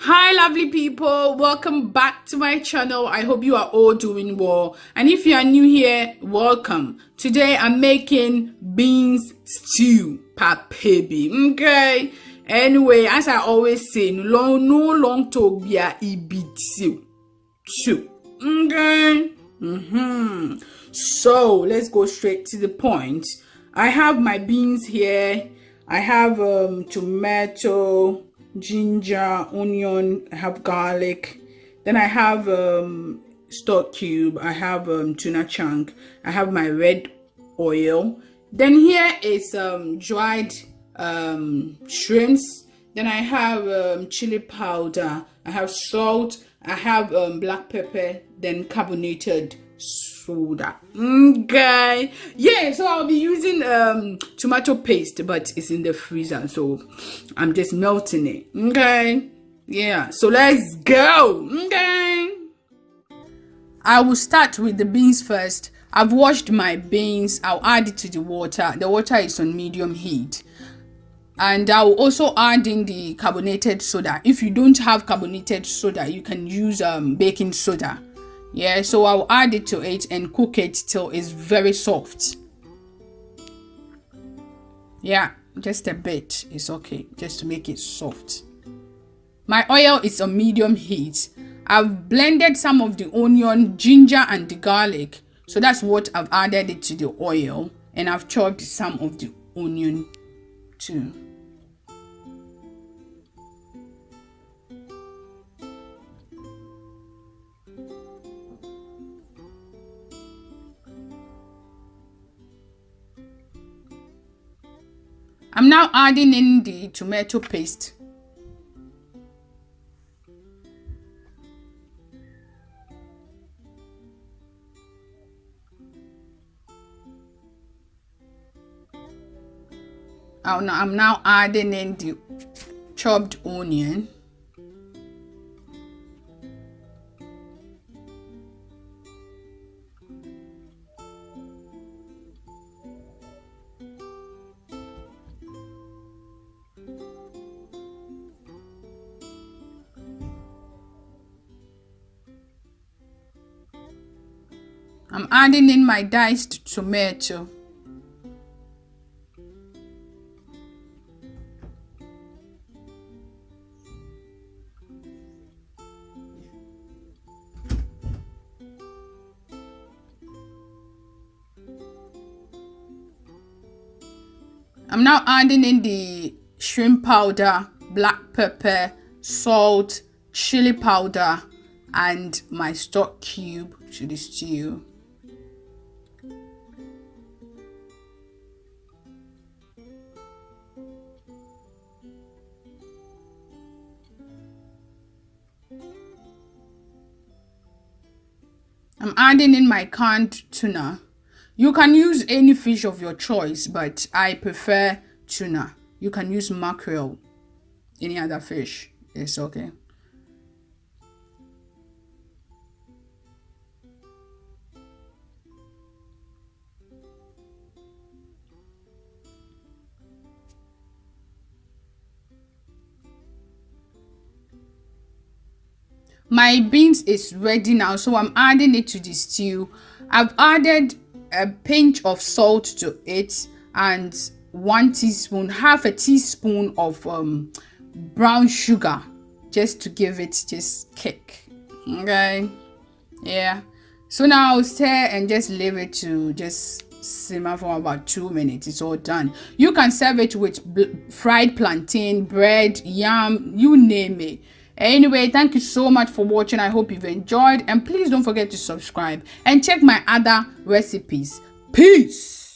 Hi lovely people, welcome back to my channel. I hope you are all doing well, and if you are new here, welcome. Today I'm making beans stew papebi. Okay, anyway, as I always say, no long to be a ibitsu stew. Okay. So let's go straight to the point. I have my beans here. I have tomato, ginger, onion, I have garlic, then I have stock cube, I have tuna chunk, I have my red oil, then here is dried shrimps, then I have chili powder, I have salt, I have black pepper, then carbonated soda. Okay, yeah, so I'll be using tomato paste, but it's in the freezer, so I'm just melting it. Okay, yeah, so let's go. Okay, I will start with the beans first. I've washed my beans. I'll add it to the water. The water is on medium heat, and I'll also add in the carbonated soda. If you don't have carbonated soda, you can use baking soda. Yeah, so I'll add it to it and cook it till it's very soft. Yeah, just a bit is okay, just to make it soft. My oil is on medium heat. I've blended some of the onion, ginger, and the garlic. So that's what I've added it to the oil, and I've chopped some of the onion too. I'm now adding in the tomato paste. I'm now adding in the chopped onion. I'm adding in my diced tomato. I'm now adding in the shrimp powder, black pepper, salt, chili powder, and my stock cube to the stew. I'm adding in my canned tuna. You can use any fish of your choice, but I prefer tuna. You can use mackerel, any other fish, it's okay. My beans is ready now, so I'm adding it to the stew. I've added a pinch of salt to it and 1 teaspoon, half a teaspoon of brown sugar, just to give it just kick. Okay, yeah. So now I'll stir and just leave it to just simmer for about 2 minutes. It's all done. You can serve it with fried plantain, bread, yam, you name it. Anyway, thank you so much for watching. I hope you've enjoyed, and please don't forget to subscribe and check my other recipes. Peace.